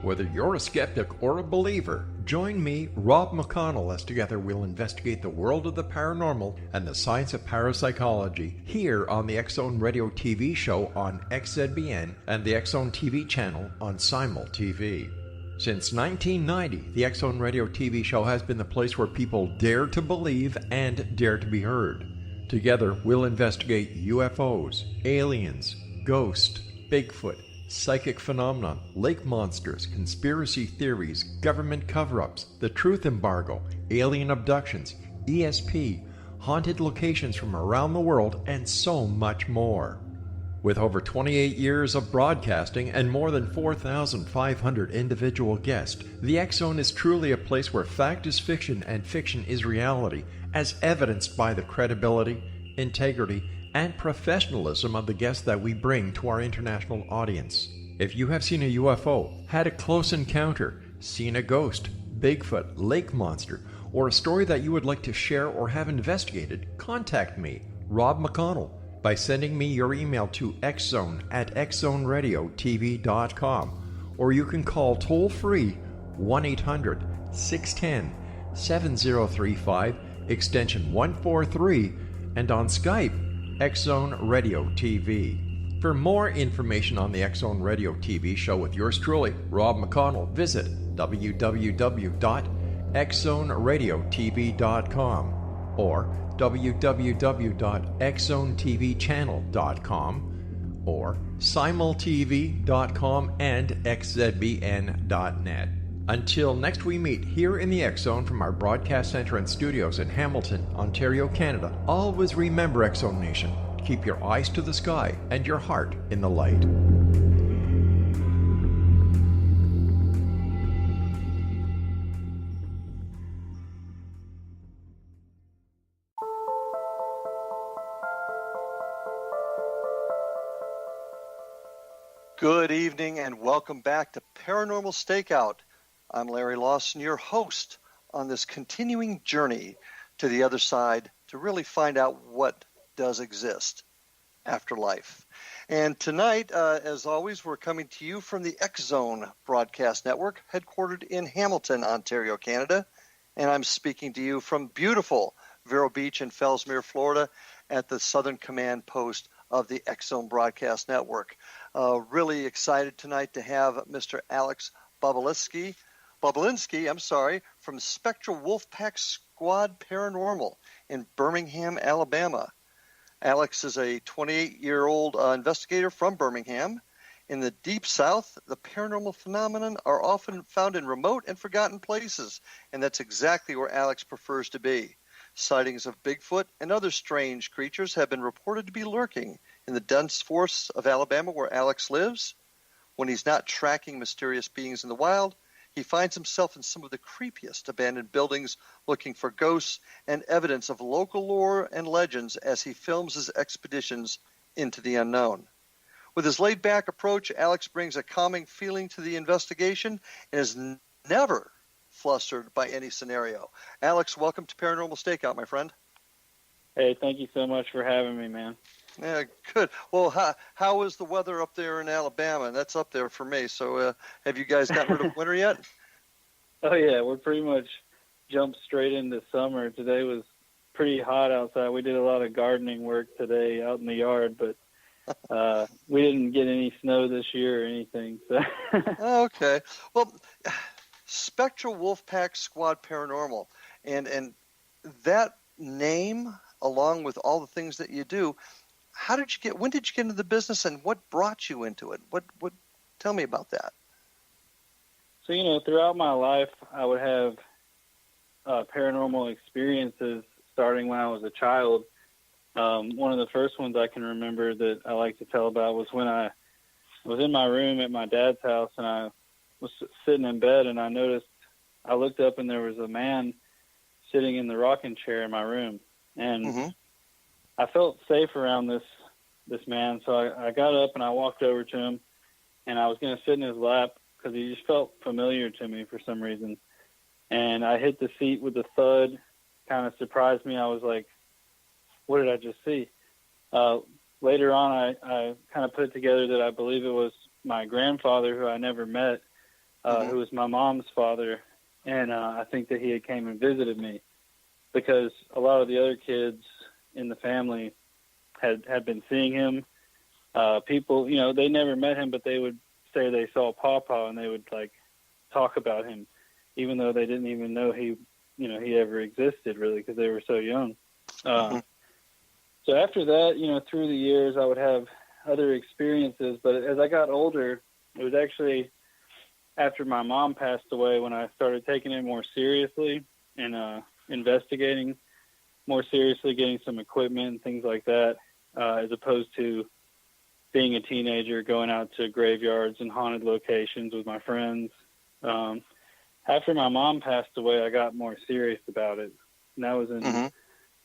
Whether you're a skeptic or a believer, join me, Rob McConnell, as together we'll investigate the world of the paranormal and the science of parapsychology here on the X-Zone Radio TV show on XZBN and the X-Zone TV channel on Simul TV. Since 1990, the X-Zone Radio TV show has been the place where people dare to believe and dare to be heard. Together, we'll investigate UFOs, aliens, ghosts, Bigfoot, psychic phenomenon, lake monsters, conspiracy theories, government cover-ups, the truth embargo, alien abductions, ESP, haunted locations from around the world, and so much more. With over 28 years of broadcasting and more than 4,500 individual guests, the X-Zone is truly a place where fact is fiction and fiction is reality, as evidenced by the credibility, integrity, and professionalism of the guests that we bring to our international audience. If you have seen a UFO, had a close encounter, seen a ghost, Bigfoot, lake monster, or a story that you would like to share or have investigated, contact me, Rob McConnell, by sending me your email to xzone@xzoneradiotv.com, or you can call toll-free 1-800-610-7035, extension 143, and on Skype, X-Zone Radio TV. For more information on the X-Zone Radio TV show with yours truly, Rob McConnell, visit www.xzoneradiotv.com or www.xzonetvchannel.com or simultv.com and xzbn.net. Until next we meet here in the X-Zone from our broadcast center and studios in Hamilton, Ontario, Canada, always remember, X-Zone Nation, keep your eyes to the sky and your heart in the light. Good evening and welcome back to Paranormal Stakeout. I'm Larry Lawson, your host on this continuing journey to the other side to really find out what does exist after life. And tonight, as always, we're coming to you from the X-Zone Broadcast Network, headquartered in Hamilton, Ontario, Canada. And I'm speaking to you from beautiful Vero Beach in Fellsmere, Florida, at the Southern Command Post of the X-Zone Broadcast Network. Really excited tonight to have Mr. Alex Bobulinski, from Spectral Wolfpack Squad Paranormal in Birmingham, Alabama. Alex is a 28-year-old investigator from Birmingham. In the Deep South, the paranormal phenomenon are often found in remote and forgotten places, and that's exactly where Alex prefers to be. Sightings of Bigfoot and other strange creatures have been reported to be lurking in the dense forests of Alabama where Alex lives. When he's not tracking mysterious beings in the wild, he finds himself in some of the creepiest abandoned buildings looking for ghosts and evidence of local lore and legends as he films his expeditions into the unknown. With his laid-back approach, Alex brings a calming feeling to the investigation and is never flustered by any scenario. Alex, welcome to Paranormal Stakeout, my friend. Hey, thank you so much for having me, man. Yeah, good. Well, how is the weather up there in Alabama? That's up there for me. So have you guys gotten rid of winter yet? Oh, yeah, we're pretty much jumped straight into summer. Today was pretty hot outside. We did a lot of gardening work today out in the yard, but we didn't get any snow this year or anything. So. Okay. Well, Spectral Wolfpack Squad Paranormal, and that name, along with all the things that you do, when did you get into the business, and what brought you into it? What tell me about that. So, throughout my life, I would have paranormal experiences starting when I was a child. One of the first ones I can remember that I like to tell about was when I was in my room at my dad's house, and I was sitting in bed, and I looked up, and there was a man sitting in the rocking chair in my room. And I felt safe around this man, so I got up and I walked over to him, and I was going to sit in his lap because he just felt familiar to me for some reason. And I hit the seat with a thud, kind of surprised me. I was like, what did I just see? Later on, I kind of put it together that I believe it was my grandfather, who I never met, who was my mom's father, and I think that he had came and visited me because a lot of the other kids in the family had been seeing him. People, they never met him, but they would say they saw Pawpaw, and they would like talk about him, even though they didn't even know he ever existed really, because they were so young. So after that, through the years, I would have other experiences, but as I got older, it was actually after my mom passed away when I started taking it more seriously and investigating more seriously, getting some equipment and things like that, as opposed to being a teenager, going out to graveyards and haunted locations with my friends. After my mom passed away, I got more serious about it. And that was in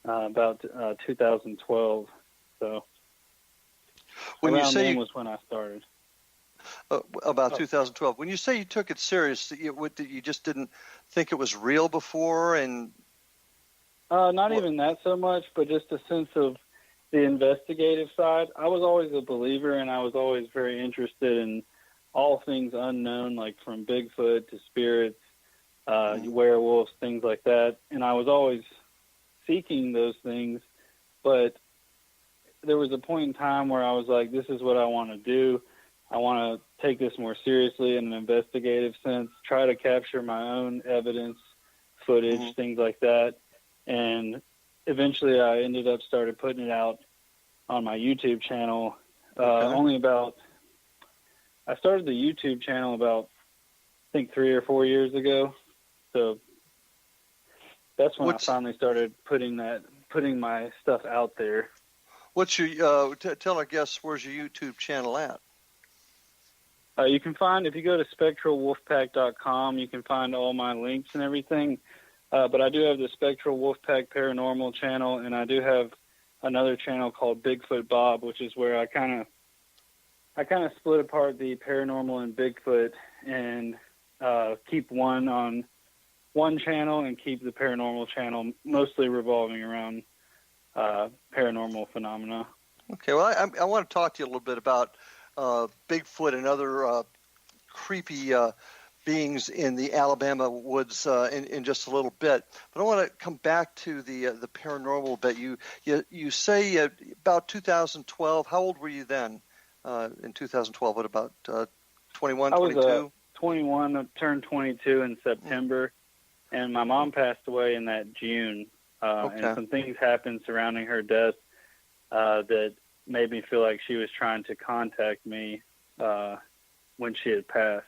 about 2012. So when around you say then was when I started. About 2012. When you say you took it serious, you just didn't think it was real before, and not even that so much, but just a sense of the investigative side. I was always a believer, and I was always very interested in all things unknown, like from Bigfoot to spirits, werewolves, things like that. And I was always seeking those things, but there was a point in time where I was like, this is what I want to do. I want to take this more seriously in an investigative sense, try to capture my own evidence, footage, things like that. And eventually I ended up started putting it out on my YouTube channel. I started the YouTube channel about, I think, 3 or 4 years ago. So that's when I finally started putting my stuff out there. What's your, tell our guests, where's your YouTube channel at? You can find, if you go to spectralwolfpack.com, you can find all my links and everything. But I do have the Spectral Wolfpack Paranormal channel, and I do have another channel called Bigfoot Bob, which is where I kind of split apart the paranormal and Bigfoot and keep one on one channel and keep the paranormal channel mostly revolving around paranormal phenomena. Okay, well, I want to talk to you a little bit about Bigfoot and other creepy beings in the Alabama woods in just a little bit, but I want to come back to the paranormal bit. You say about 2012. How old were you then? In 2012, what about 21, 22? I was 21, turned 22 in September, and my mom passed away in that June. And some things happened surrounding her death that made me feel like she was trying to contact me when she had passed.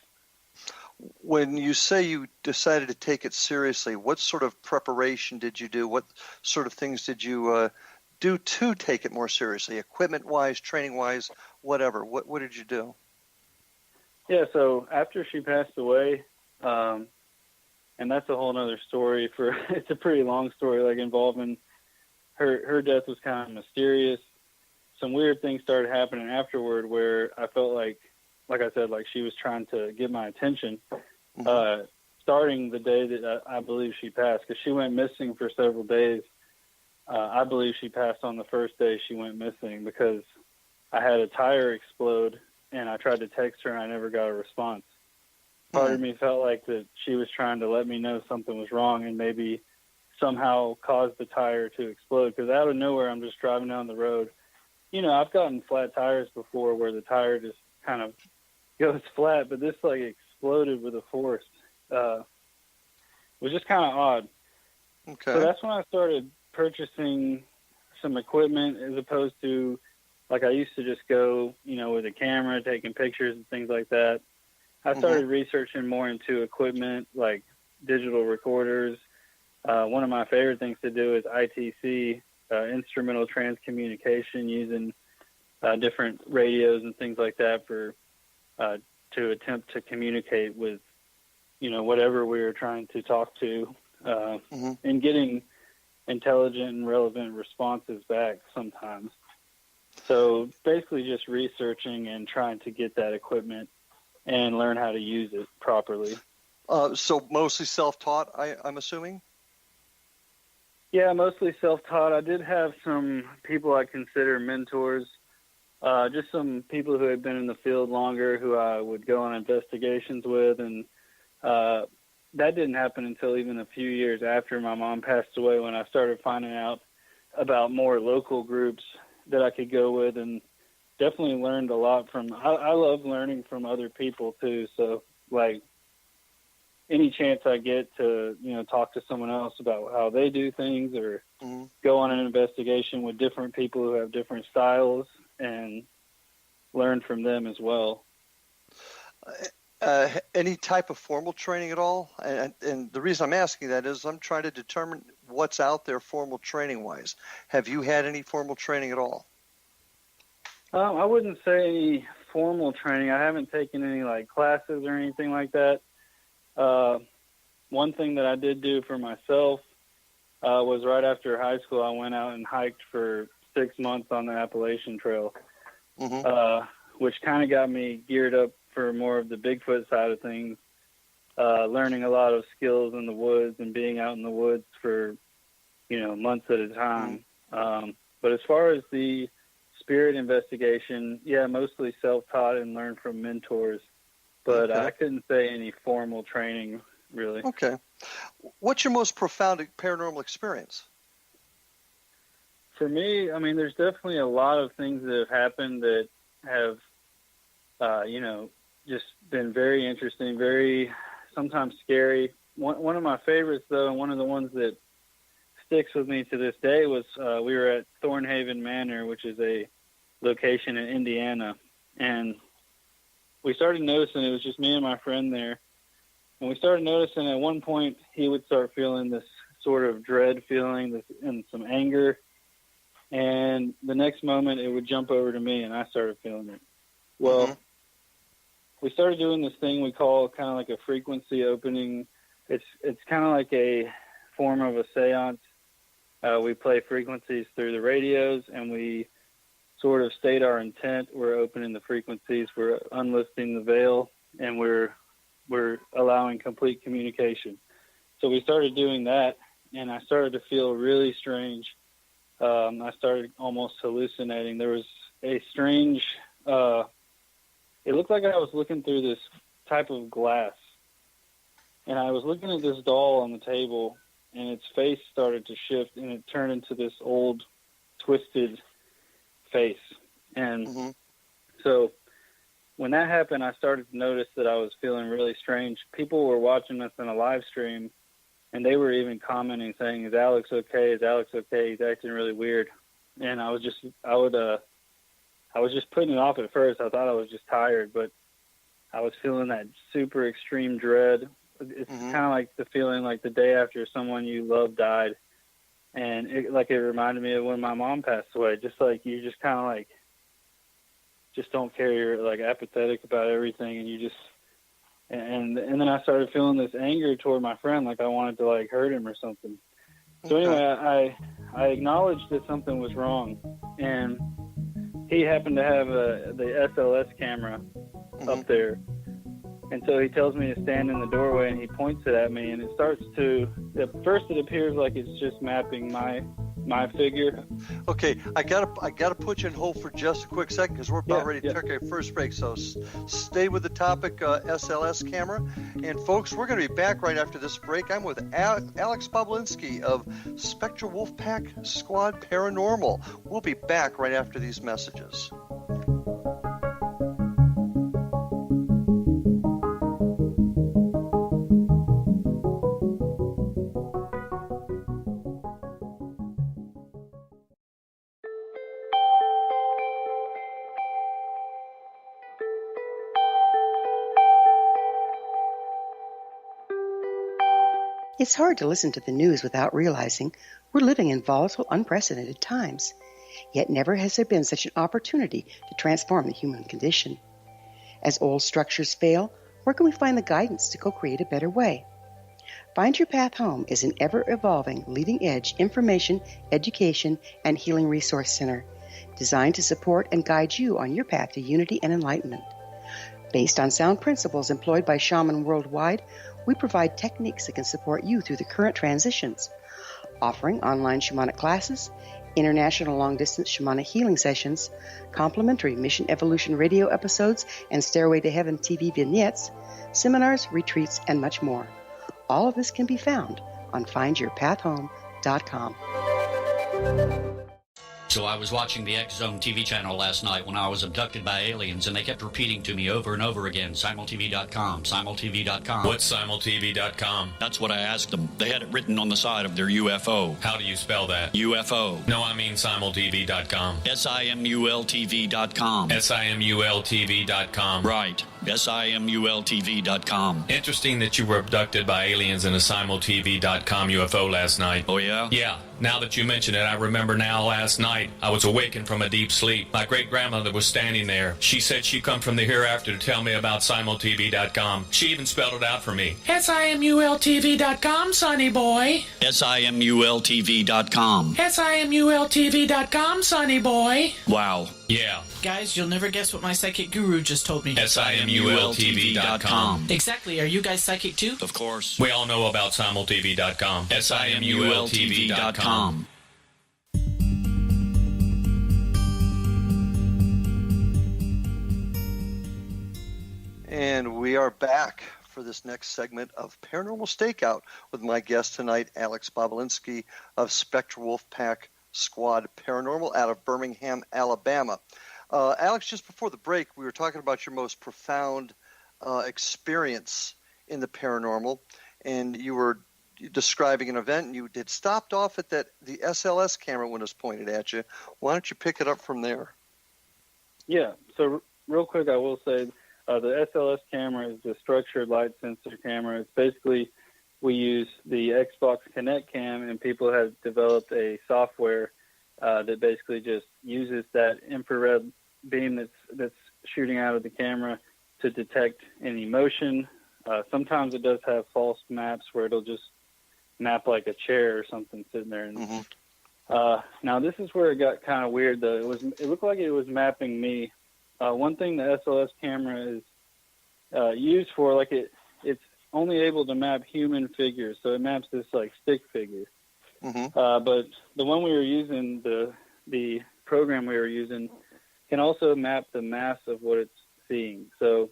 When you say you decided to take it seriously, what sort of preparation did you do? What sort of things did you do to take it more seriously, equipment-wise, training-wise, whatever? What did you do? Yeah, so after she passed away, and that's a whole other story it's a pretty long story, like involving her death was kind of mysterious. Some weird things started happening afterward where I felt like I said, like she was trying to get my attention, starting the day that I believe she passed, because she went missing for several days. I believe she passed on the first day she went missing because I had a tire explode and I tried to text her and I never got a response. Part of me felt like that she was trying to let me know something was wrong and maybe somehow caused the tire to explode, because out of nowhere I'm just driving down the road. I've gotten flat tires before where the tire just kind of goes flat, but this like exploded with a force. It was just kind of odd. Okay. So that's when I started purchasing some equipment, as opposed to like I used to just go, with a camera, taking pictures and things like that. I started researching more into equipment like digital recorders. One of my favorite things to do is ITC, instrumental transcommunication, using different radios and things like that to attempt to communicate with, whatever we were trying to talk to, and getting intelligent and relevant responses back sometimes. So basically just researching and trying to get that equipment and learn how to use it properly. So mostly self-taught, I'm assuming? Yeah, mostly self-taught. I did have some people I consider mentors, just some people who had been in the field longer who I would go on investigations with and that didn't happen until even a few years after my mom passed away, when I started finding out about more local groups that I could go with, and definitely learned a lot from, I love learning from other people too. So like any chance I get to, talk to someone else about how they do things, or go on an investigation with different people who have different styles, and learn from them as well. Any type of formal training at all? And the reason I'm asking that is I'm trying to determine what's out there formal training-wise. Have you had any formal training at all? I wouldn't say any formal training. I haven't taken any like classes or anything like that. One thing that I did do for myself was right after high school, I went out and hiked for 6 months on the Appalachian Trail, which kind of got me geared up for more of the Bigfoot side of things, learning a lot of skills in the woods and being out in the woods for, months at a time. But as far as the spirit investigation, mostly self-taught and learned from mentors, but I couldn't say any formal training, really. Okay. What's your most profound paranormal experience? For me, there's definitely a lot of things that have happened that have, just been very interesting, very sometimes scary. One of my favorites, though, and one of the ones that sticks with me to this day was we were at Thornhaven Manor, which is a location in Indiana, and we started noticing, it was just me and my friend there, and we started noticing at one point he would start feeling this sort of dread feeling and some anger, and the next moment it would jump over to me and I started feeling it. Well, we started doing this thing we call kind of like a frequency opening. It's kind of like a form of a seance. We play frequencies through the radios, and we sort of state our intent. We're opening the frequencies, we're unlifting the veil, and we're allowing complete communication. So we started doing that, and I started to feel really strange. I started almost hallucinating. There was a strange, it looked like I was looking through this type of glass, and I was looking at this doll on the table, and its face started to shift, and it turned into this old, twisted face. And so when that happened, I started to notice that I was feeling really strange. People were watching us in a live stream, and they were even commenting, saying, "Is Alex okay? Is Alex okay? He's acting really weird." And I was just putting it off at first. I thought I was just tired, but I was feeling that super extreme dread. It's kind of like the feeling like the day after someone you love died. And it reminded me of when my mom passed away. Just like you just kind of like, just don't care. You're like apathetic about everything. And you just, and then I started feeling this anger toward my friend. Like I wanted to like hurt him or something. So anyway, I acknowledged that something was wrong. And he happened to have the SLS camera up there. And so he tells me to stand in the doorway, and he points it at me, and it starts to, at first it appears like it's just mapping my figure. Okay, I gotta put you on hold for just a quick second, because we're about ready to take our first break. So stay with the topic, SLS camera. And folks, we're going to be back right after this break. I'm with Alex Bobulinski of Spectral Wolfpack Squad Paranormal. We'll be back right after these messages. It's hard to listen to the news without realizing we're living in volatile, unprecedented times. Yet never has there been such an opportunity to transform the human condition. As old structures fail, where can we find the guidance to co-create a better way? Find Your Path Home is an ever-evolving, leading-edge information, education, and healing resource center designed to support and guide you on your path to unity and enlightenment. Based on sound principles employed by shamans worldwide, we provide techniques that can support you through the current transitions, offering online shamanic classes, international long-distance shamanic healing sessions, complimentary Mission Evolution radio episodes and Stairway to Heaven TV vignettes, seminars, retreats, and much more. All of this can be found on findyourpathhome.com. So I was watching the X Zone TV channel last night when I was abducted by aliens, and they kept repeating to me over and over again, simultv.com, simultv.com. What's simultv.com? That's what I asked them. They had it written on the side of their UFO. How do you spell that? UFO. No, I mean simultv.com. simultv.com. simultv.com. Right. simultv.com. Interesting that you were abducted by aliens in a simultv.com UFO last night. Oh, yeah? Yeah. Now that you mention it, I remember now last night I was awakened from a deep sleep. My great-grandmother was standing there. She said she'd come from the hereafter to tell me about simultv.com. She even spelled it out for me. simultv.com, sonny boy. simultv.com. simultv.com, sonny boy. Wow. Yeah. Guys, you'll never guess what my psychic guru just told me. simultv.com. Exactly. Are you guys psychic too? Of course. We all know about simultv.com. simultv.com. And we are back for this next segment of Paranormal Stakeout with my guest tonight, Alex Bobulinski of Spectral Wolfpack Squad Paranormal out of Birmingham, Alabama. Alex, just before the break, we were talking about your most profound experience in the paranormal, and you were describing an event, and you had stopped off at the SLS camera when it was pointed at you. Why don't you pick it up from there? Yeah, so real quick, I will say the SLS camera is a structured light sensor camera. It's basically, we use the Xbox Kinect Cam, and people have developed a software that basically just uses that infrared beam that's shooting out of the camera to detect any motion. Sometimes it does have false maps where it'll just map like a chair or something sitting there. And, now this is where it got kind of weird though. It looked like it was mapping me. One thing the SLS camera is used for, like it's only able to map human figures, so it maps this like stick figure. But the one we were using, the program we were using, can also map the mass of what it's seeing. So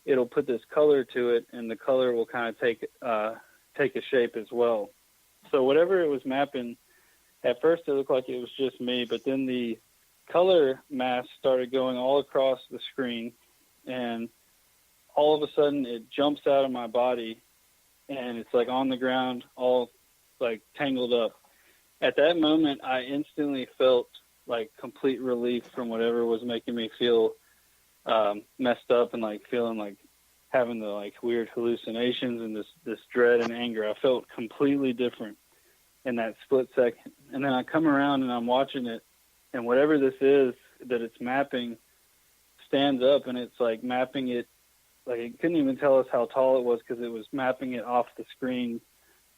it'll put this color to it, and the color will kind of take a shape as well. So whatever it was mapping, at first it looked like it was just me, but then the color mass started going all across the screen, and all of a sudden it jumps out of my body, and it's like on the ground, all like tangled up. At that moment, I instantly felt like complete relief from whatever was making me feel messed up and like feeling like having the like weird hallucinations and this dread and anger. I felt completely different in that split second. And then I come around and I'm watching it, and whatever this is that it's mapping stands up, and it's like mapping it, like it couldn't even tell us how tall it was because it was mapping it off the screen.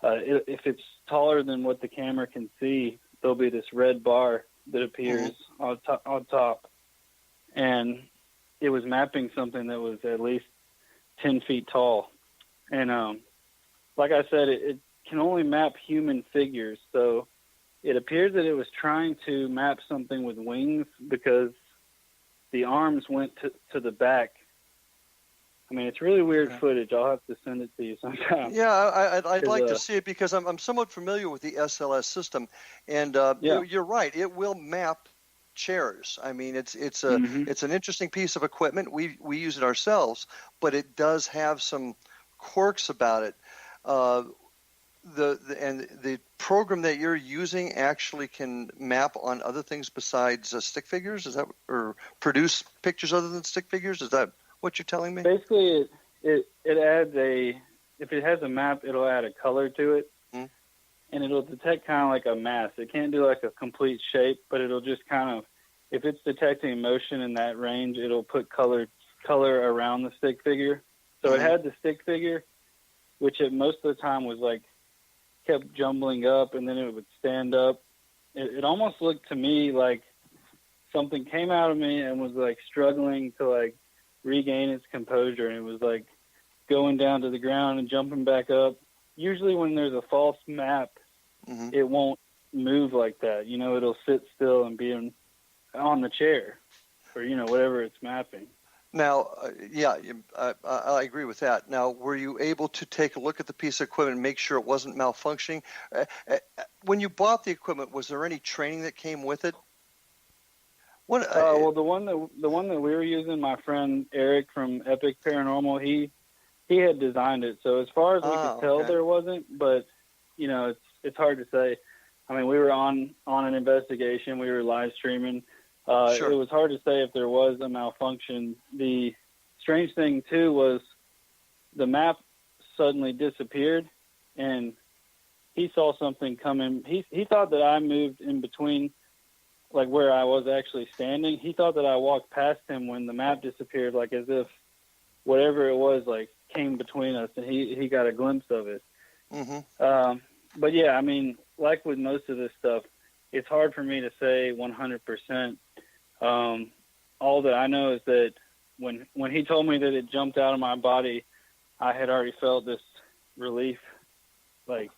If it's taller than what the camera can see, there'll be this red bar that appears on top. And it was mapping something that was at least 10 feet tall. And like I said, it can only map human figures. So it appears that it was trying to map something with wings because the arms went to the back. I mean, it's really weird footage. I'll have to send it to you sometime. Yeah, I'd like to see it because I'm somewhat familiar with the SLS system, and you're right. It will map chairs. I mean, it's an interesting piece of equipment. We use it ourselves, but it does have some quirks about it. The program that you're using actually can map on other things besides stick figures. Is that, or produce pictures other than stick figures? Is that what you're telling me? Basically, it adds if it has a map, it'll add a color to it, and it'll detect kind of like a mass. It can't do like a complete shape, but it'll just kind of, if it's detecting motion in that range, it'll put color around the stick figure. So it had the stick figure, which most of the time was like kept jumbling up, and then it would stand up. It almost looked to me like something came out of me and was like struggling to like regain its composure, and it was like going down to the ground and jumping back up. Usually when there's a false map, it won't move like that. You know, it'll sit still and be on the chair or, you know, whatever it's mapping. Now, I agree with that. Now, were you able to take a look at the piece of equipment and make sure it wasn't malfunctioning? When you bought the equipment, was there any training that came with it? Well, the one that we were using, my friend Eric from Epic Paranormal, he had designed it. So as far as we could tell, there wasn't. But you know, it's hard to say. I mean, we were on an investigation. We were live streaming. Sure. It was hard to say if there was a malfunction. The strange thing too was the map suddenly disappeared, and he saw something coming. He thought that I moved in between, like where I was actually standing. He thought that I walked past him when the map disappeared, like as if whatever it was like came between us, and he got a glimpse of it. Mm-hmm. But yeah, I mean, like with most of this stuff, it's hard for me to say 100%. All that I know is that when he told me that it jumped out of my body, I had already felt this relief. Like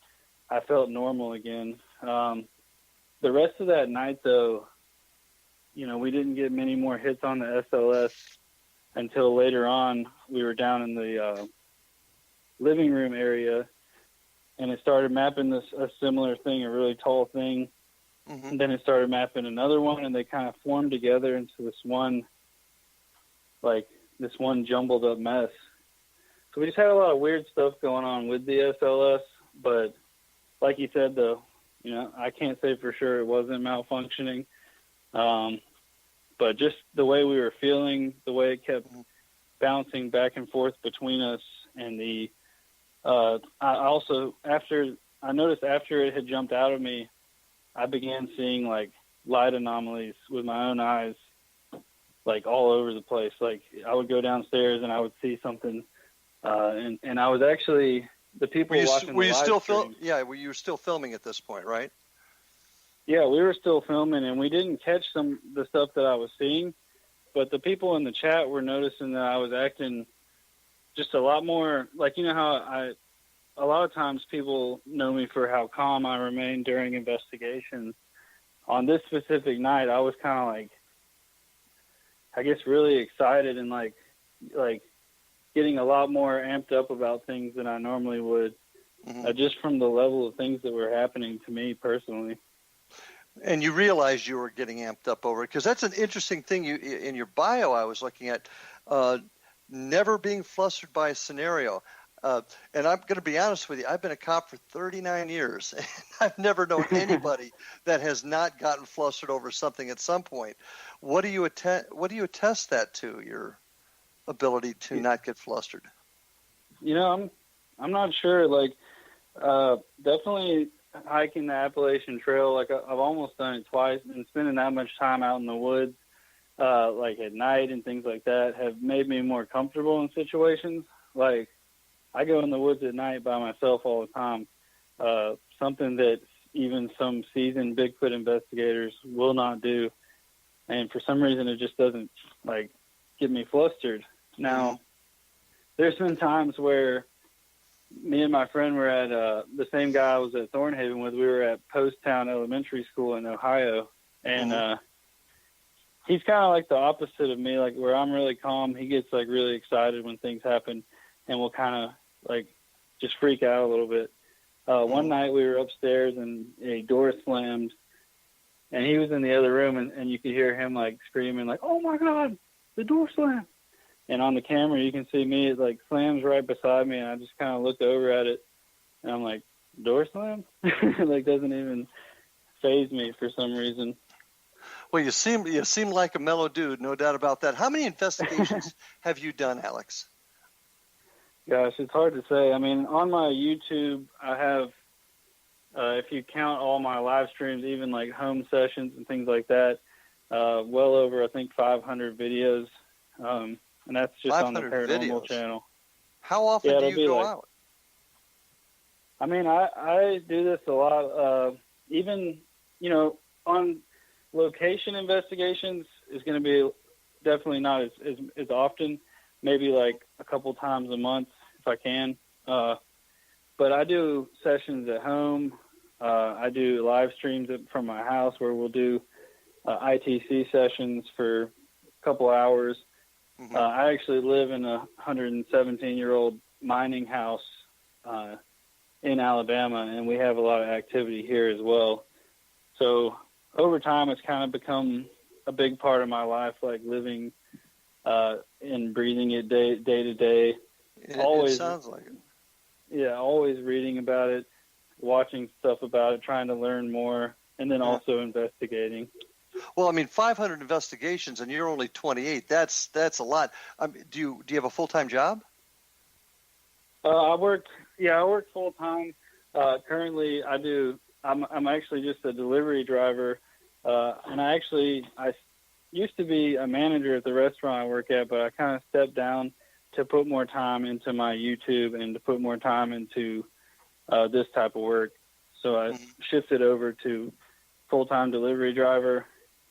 I felt normal again. The rest of that night, though, you know, we didn't get many more hits on the SLS until later on. We were down in the living room area, and it started mapping a similar thing, a really tall thing. Mm-hmm. And then it started mapping another one, and they kind of formed together into this one jumbled up mess. So we just had a lot of weird stuff going on with the SLS, but like you said, though, you know, I can't say for sure it wasn't malfunctioning. But just the way we were feeling, the way it kept bouncing back and forth between us, and I noticed after it had jumped out of me, I began seeing like light anomalies with my own eyes, like all over the place. Like I would go downstairs and I would see something, and I was actually the people watching. Were you still filming? Yeah, you were still filming at this point, right? Yeah, we were still filming, and we didn't catch the stuff that I was seeing, but the people in the chat were noticing that I was acting just a lot more like, you know how a lot of times people know me for how calm I remain during investigations. On this specific night, I was kind of like, I guess, really excited and like getting a lot more amped up about things than I normally would, just from the level of things that were happening to me personally. And you realized you were getting amped up over it, because that's an interesting thing. You in your bio, I was looking at never being flustered by a scenario. And I'm going to be honest with you. I've been a cop for 39 years, and I've never known anybody that has not gotten flustered over something at some point. What do you attest that to, your ability to not get flustered? You know, I'm not sure. Like, definitely hiking the Appalachian Trail. Like, I've almost done it twice, and spending that much time out in the woods, like at night and things like that, have made me more comfortable in situations. Like, I go in the woods at night by myself all the time, something that even some seasoned Bigfoot investigators will not do. And for some reason, it just doesn't, like, get me flustered. Now, there's been times where me and my friend were at the same guy I was at Thornhaven with. We were at Poasttown Elementary School in Ohio, and he's kind of like the opposite of me, like where I'm really calm. He gets, like, really excited when things happen, and we'll kind of, like, just freak out a little bit. One night we were upstairs and a door slammed, and he was in the other room, and you could hear him, like, screaming, like, "Oh my God, the door slammed!" And on the camera you can see me, it, like, slams right beside me, and I just kind of looked over at it, and I'm like, "Door slam?" Like, doesn't even faze me for some reason. Well, you seem like a mellow dude, no doubt about that. How many investigations have you done, Alex? Gosh, it's hard to say. I mean, on my YouTube, I have, if you count all my live streams, even like home sessions and things like that, well over, I think, 500 videos. And that's just on the Paranormal channel. How often do you go out? I mean, I do this a lot. Even, you know, on location investigations is going to be definitely not as often. Maybe like a couple times a month if I can. But I do sessions at home. I do live streams from my house where we'll do ITC sessions for a couple hours. Mm-hmm. I actually live in a 117-year-old mining house in Alabama, and we have a lot of activity here as well. So over time, it's kind of become a big part of my life, like living and breathing it day to day. It sounds like it. Yeah, always reading about it, watching stuff about it, trying to learn more, and then also investigating. Well, I mean, 500 investigations, and you're only 28. That's a lot. Do you have a full-time job? I work full time. Currently, I'm actually just a delivery driver, and I used to be a manager at the restaurant I work at, but I kind of stepped down to put more time into my YouTube and to put more time into this type of work. So I shifted over to full-time delivery driver,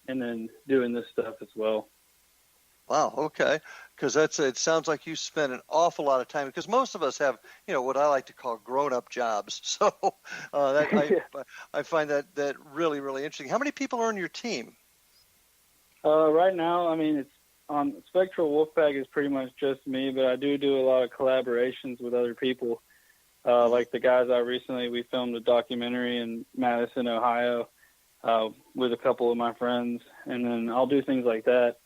and then doing this stuff as well. Wow. Okay. Because it sounds like you spend an awful lot of time, because most of us have, what I like to call grown-up jobs. So I find that really, really interesting. How many people are on your team? Right now, I mean, it's on Spectral Wolfpack is pretty much just me, but I do a lot of collaborations with other people. Like the guys we filmed a documentary in Madison, Ohio, with a couple of my friends, and then I'll do things like that.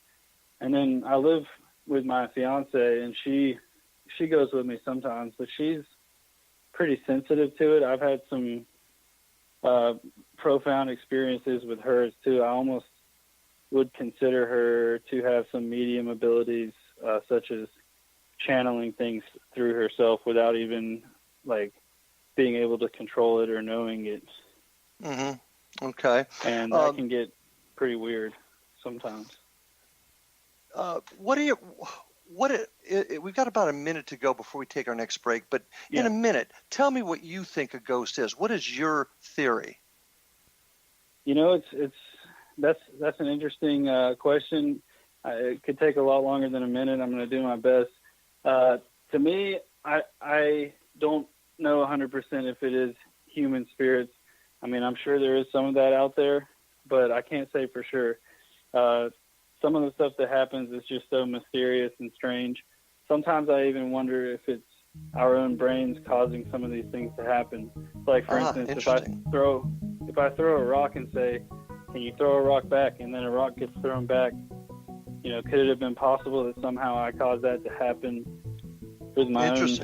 And then I live with my fiance, and she goes with me sometimes, but she's pretty sensitive to it. I've had some profound experiences with hers too. I almost would consider her to have some medium abilities, such as channeling things through herself without even like being able to control it or knowing it. Mm-hmm. Okay. And that can get pretty weird sometimes. We've got about a minute to go before we take our next break, but in a minute, tell me what you think a ghost is. What is your theory? That's an interesting question. It could take a lot longer than a minute. I'm going to do my best. To me, I don't know 100% if it is human spirits. I mean, I'm sure there is some of that out there, but I can't say for sure. Some of the stuff that happens is just so mysterious and strange. Sometimes I even wonder if it's our own brains causing some of these things to happen. Like, for instance, if I throw a rock and say, "Can you throw a rock back?" and then a rock gets thrown back, could it have been possible that somehow I caused that to happen with my own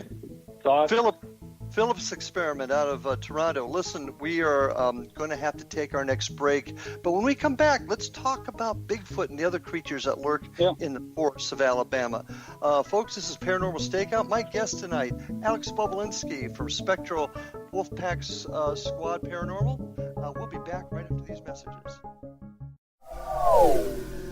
thoughts? Philip's experiment out of Toronto. Listen, we are going to have to take our next break. But when we come back, let's talk about Bigfoot and the other creatures that lurk in the forests of Alabama. Folks, this is Paranormal Stakeout. My guest tonight, Alex Bobulinski from Spectral Wolfpack's Squad Paranormal. We'll be back right after these messages.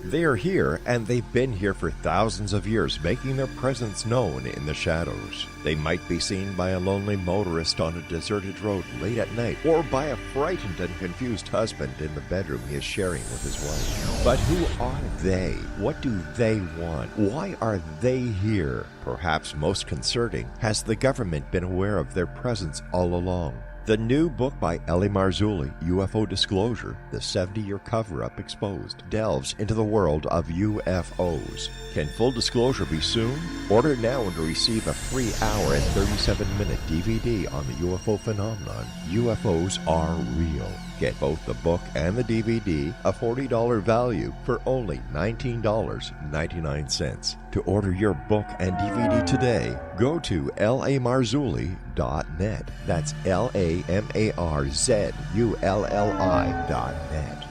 They are here, and they've been here for thousands of years, making their presence known in the shadows. They might be seen by a lonely motorist on a deserted road late at night, or by a frightened and confused husband in the bedroom he is sharing with his wife. But who are they? What do they want? Why are they here? Perhaps most concerning, has the government been aware of their presence all along? The new book by Ellie Marzulli, UFO Disclosure, the 70-year cover-up exposed, delves into the world of UFOs. Can full disclosure be soon? Order now and receive a free hour and 37-minute DVD on the UFO phenomenon. UFOs are real. Get both the book and the DVD, a $40 value, for only $19.99. To order your book and DVD today, go to lamarzulli.net. That's LAMARZULLI.net.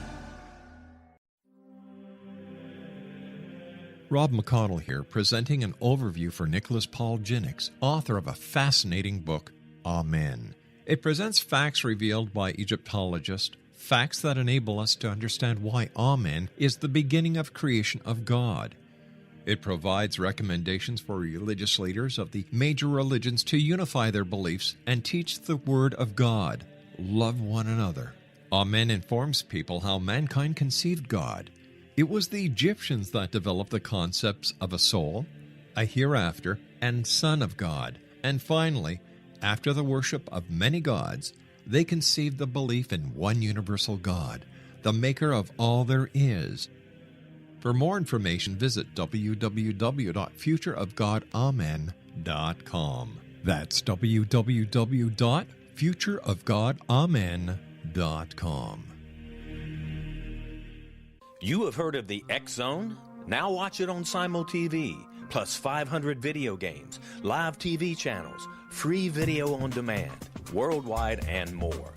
Rob McConnell here, presenting an overview for Nicholas Paul Jennings, author of a fascinating book, Amen. It presents facts revealed by Egyptologists, facts that enable us to understand why Amen is the beginning of creation of God. It provides recommendations for religious leaders of the major religions to unify their beliefs and teach the Word of God. Love one another. Amen informs people how mankind conceived God. It was the Egyptians that developed the concepts of a soul, a hereafter, and Son of God. And finally, after the worship of many gods, They conceived the belief in one universal God, the maker of all there is. For more information, visit www.futureofgodamen.com. That's www.futureofgodamen.com. You have heard of the X Zone? Now watch it on Simul TV, plus 500 video games, live TV channels, free video on demand, worldwide, and more.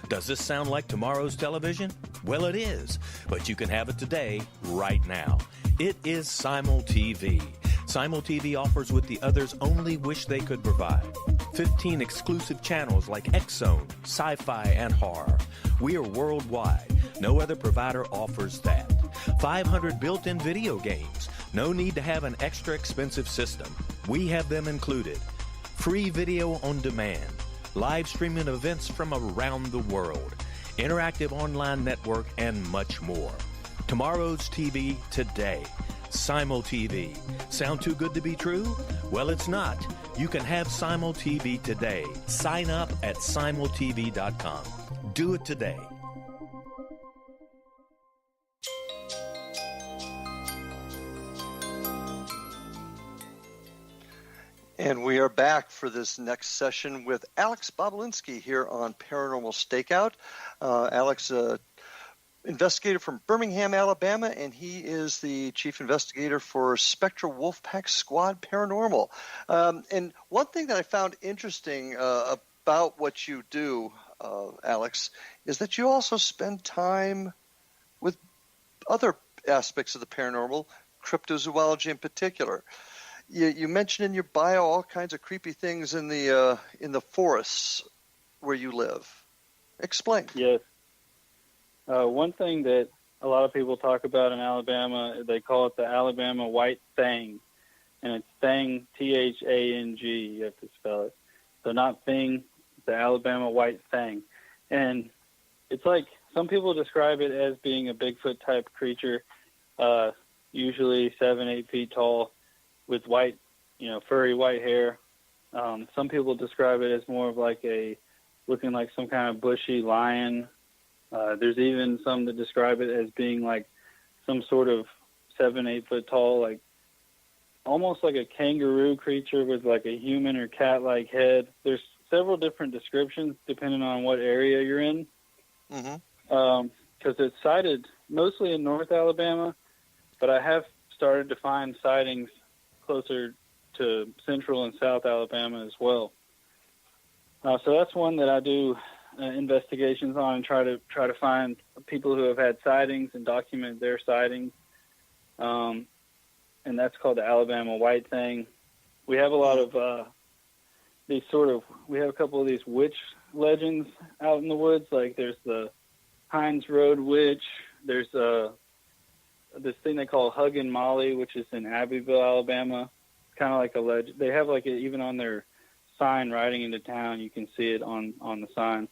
Does this sound like tomorrow's television? Well, it is, but you can have it today, right now. It is Simul TV. Simul TV offers what the others only wish they could provide. 15 exclusive channels like X Zone, sci-fi, and horror. We are worldwide. No other provider offers that. 500 built-in video games. No need to have an extra expensive system. We have them included. Free video on demand. Live streaming events from around the world. Interactive online network, and much more. Tomorrow's TV today. Simul TV. Sound too good to be true? Well, it's not. You can have Simul TV today. Sign up at simultv.com. Do it today. And we are back for this next session with Alex Bobulinski here on Paranormal Stakeout. Alex, investigator from Birmingham, Alabama, and he is the chief investigator for Spectral Wolfpack Squad Paranormal. And one thing that I found interesting about what you do, Alex, is that you also spend time with other aspects of the paranormal, cryptozoology in particular. You mentioned in your bio all kinds of creepy things in the forests where you live. Explain. Yes. One thing that a lot of people talk about in Alabama, they call it the Alabama white thing, and it's thing, T-H-A-N-G. You have to spell it. So not thing, the Alabama white thing. And it's like some people describe it as being a Bigfoot type creature, usually 7-8 feet tall, with white, furry white hair. Some people describe it as more of like looking like some kind of bushy lion. There's even some that describe it as being like some sort of 7-8 foot tall, like almost like a kangaroo creature with like a human or cat-like head. There's several different descriptions depending on what area you're in. Because it's sighted mostly in North Alabama, but I have started to find sightings closer to Central and South Alabama as well. So that's one that I do investigations on and try to find people who have had sightings and document their sightings. And that's called the Alabama white thing. We have a lot of we have a couple of these witch legends out in the woods. Like there's the Hines Road Witch. There's this thing they call Huggin' Molly, which is in Abbeville, Alabama. It's kind of like a legend. They have like even on their sign riding into town, you can see it on the sign.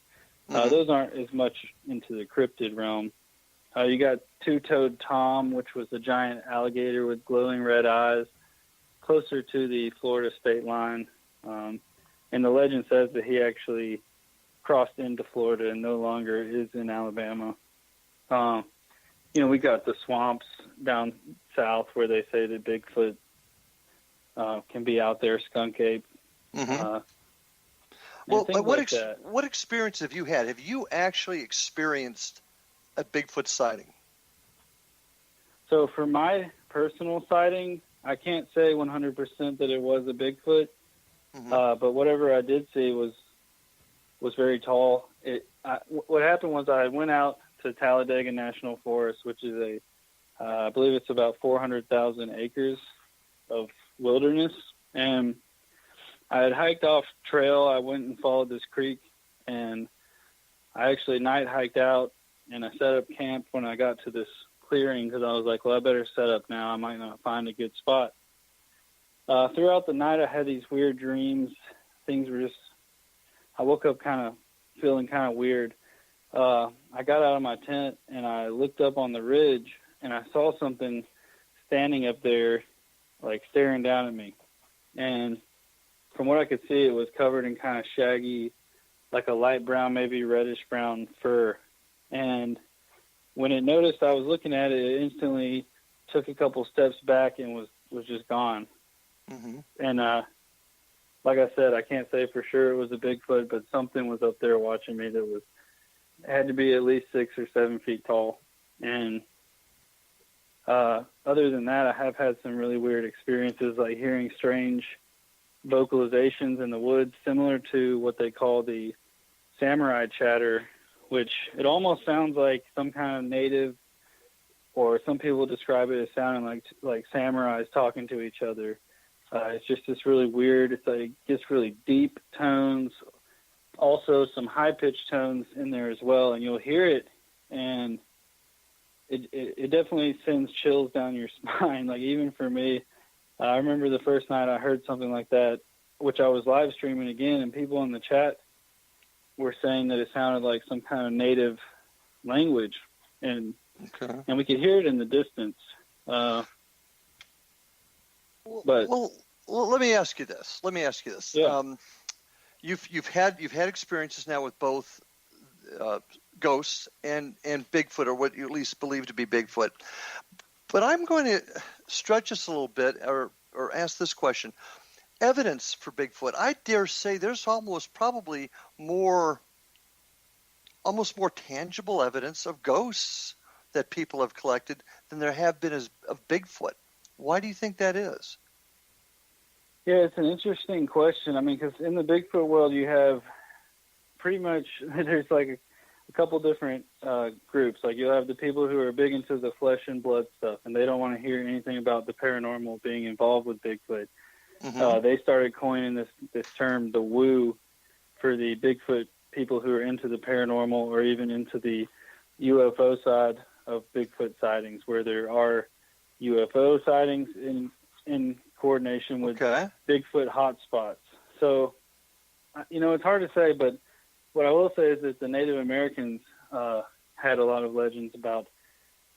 Those aren't as much into the cryptid realm. You got Two-Toed Tom, which was a giant alligator with glowing red eyes, closer to the Florida state line. And the legend says that he actually crossed into Florida and no longer is in Alabama. We got the swamps down south where they say that Bigfoot can be out there, skunk ape. What experience have you had? Have you actually experienced a Bigfoot sighting? So for my personal sighting, I can't say 100% that it was a Bigfoot, but whatever I did see was very tall. What happened was I went out to Talladega National Forest, which is I believe it's about 400,000 acres of wilderness, and I had hiked off trail. I went and followed this creek, and I actually night hiked out, and I set up camp when I got to this clearing because I was like, well, I better set up now. I might not find a good spot. Throughout the night, I had these weird dreams. Things were I woke up kind of feeling kind of weird. I got out of my tent, and I looked up on the ridge, and I saw something standing up there, like staring down at me. And from what I could see, it was covered in kind of shaggy like a light brown, maybe reddish brown fur. And when it noticed I was looking at it, it instantly took a couple steps back and was just gone. Mm-hmm. And like I said, I can't say for sure it was a Bigfoot, but something was up there watching me that had to be at least 6 or 7 feet tall. And other than that, I have had some really weird experiences, like hearing strange vocalizations in the woods, similar to what they call the samurai chatter, which it almost sounds like some kind of native, or some people describe it as sounding like samurais talking to each other. It's just this really weird, it's like, gets really deep tones, also some high-pitched tones in there as well, and you'll hear it, and it definitely sends chills down your spine. Like, even for me, I remember the first night I heard something like that, which I was live streaming again, and people in the chat were saying that it sounded like some kind of native language, and we could hear it in the distance. Well, let me ask you this. Yeah. You've had experiences now with both ghosts and Bigfoot, or what you at least believe to be Bigfoot. But I'm going to stretch this a little bit, or ask this question: evidence for Bigfoot. I dare say there's almost more tangible evidence of ghosts that people have collected than there have been of Bigfoot. Why do you think that is? Yeah, it's an interesting question. I mean, because in the Bigfoot world, you have pretty much, there's like a couple different groups. Like, you'll have the people who are big into the flesh and blood stuff, and they don't want to hear anything about the paranormal being involved with Bigfoot. Mm-hmm. They started coining this term, the woo, for the Bigfoot people who are into the paranormal, or even into the UFO side of Bigfoot sightings, where there are UFO sightings in coordination with Bigfoot hotspots. So, it's hard to say, but what I will say is that the Native Americans had a lot of legends about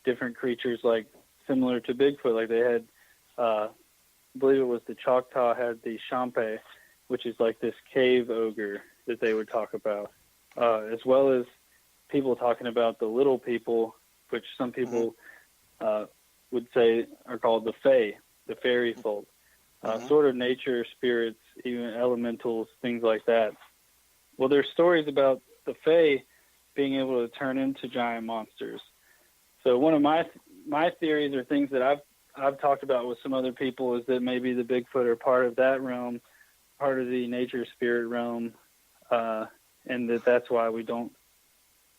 different creatures, like similar to Bigfoot. Like, they had, I believe it was the Choctaw had the Champe, which is like this cave ogre that they would talk about, as well as people talking about the little people, which some people would say are called the Fae, the fairy folk, sort of nature spirits, even elementals, things like that. Well, there's stories about the Fae being able to turn into giant monsters. So one of my theories, or things that I've talked about with some other people, is that maybe the Bigfoot are part of that realm, part of the nature spirit realm, and that's why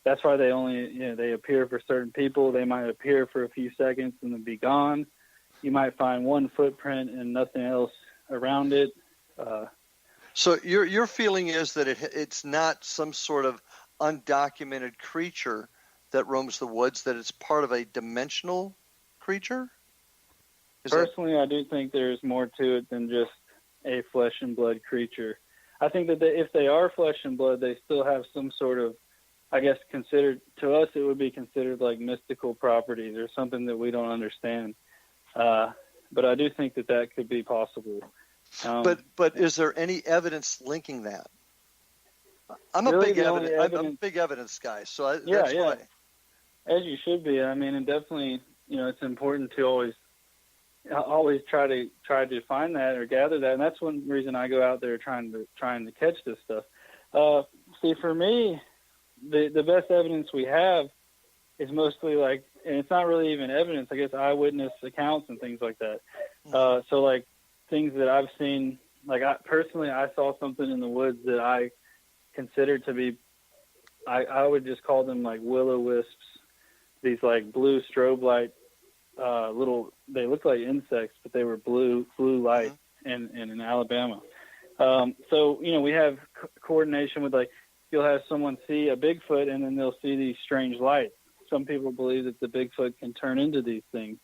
that's why they only, they appear for certain people. They might appear for a few seconds and then be gone. You might find one footprint and nothing else around it. So your feeling is that it's not some sort of undocumented creature that roams the woods, that it's part of a dimensional creature? Personally, I do think there's more to it than just a flesh and blood creature. I think that if they are flesh and blood, they still have some sort of, I guess, considered, to us, it would be considered like mystical properties or something that we don't understand. But I do think that could be possible. But is there any evidence linking that? I'm a big evidence guy, so that's why. As you should be. I mean, and definitely, it's important to always try to find that or gather that, and that's one reason I go out there trying to catch this stuff. See, for me, the best evidence we have is mostly like, and it's not really even evidence, I guess, eyewitness accounts and things like that. So like things that I've seen, like I saw something in the woods that I considered to be, I would just call them like will-o-wisps, these like blue strobe light they look like insects, but they were blue light in Alabama. So, we have coordination with, like, you'll have someone see a Bigfoot and then they'll see these strange lights. Some people believe that the Bigfoot can turn into these things,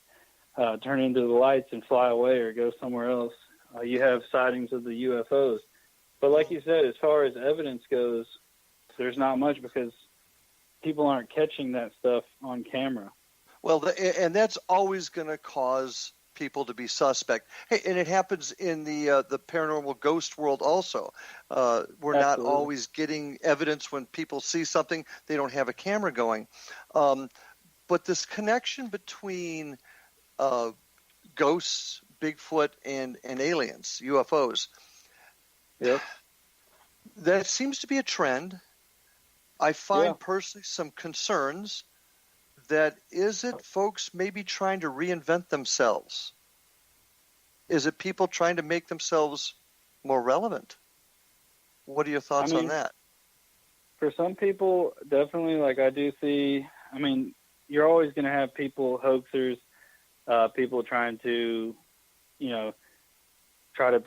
turn into the lights and fly away or go somewhere else. You have sightings of the UFOs. But like you said, as far as evidence goes, there's not much, because people aren't catching that stuff on camera. Well, and that's always going to cause people to be suspect. Hey, and it happens in the paranormal ghost world also. We're not always getting evidence when people see something. They don't have a camera going. But this connection between ghosts, Bigfoot, and aliens, UFOs, Yep. that seems to be a trend. I find personally some concerns that is it folks maybe trying to reinvent themselves? Is it people trying to make themselves more relevant? What are your thoughts on that? For some people, definitely, like I do see, you're always going to have people, hoaxers, people trying to, try to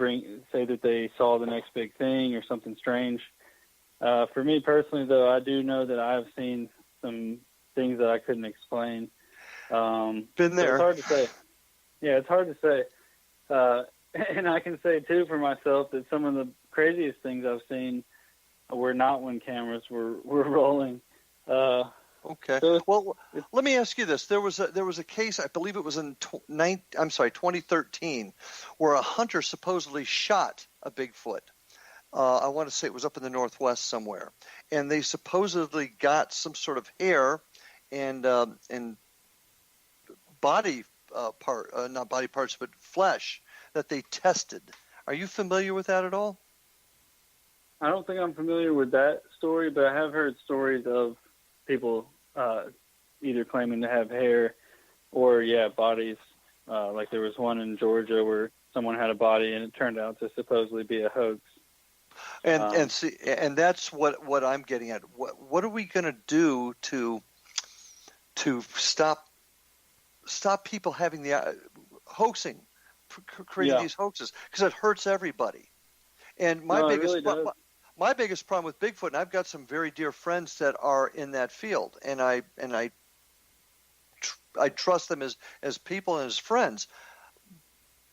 say that they saw the next big thing or something strange. For me personally, though, I do know that I've seen some things that I couldn't explain. Been there. It's hard to say. Yeah, it's hard to say. And I can say, too, for myself, that some of the craziest things I've seen were not when cameras were rolling. Okay. Well, let me ask you this. There was a case, I believe it was in 2013, where a hunter supposedly shot a Bigfoot. I want to say it was up in the Northwest somewhere. And they supposedly got some sort of hair and body not body parts, but flesh that they tested. Are you familiar with that at all? I don't think I'm familiar with that story, but I have heard stories of people either claiming to have hair or, bodies. Like there was one in Georgia where someone had a body and it turned out to supposedly be a hoax. And that's what I'm getting at. What are we going to do to stop people having the hoaxing, creating these hoaxes? Because it hurts everybody. And my biggest problem with Bigfoot, and I've got some very dear friends that are in that field, and I trust them as people and as friends.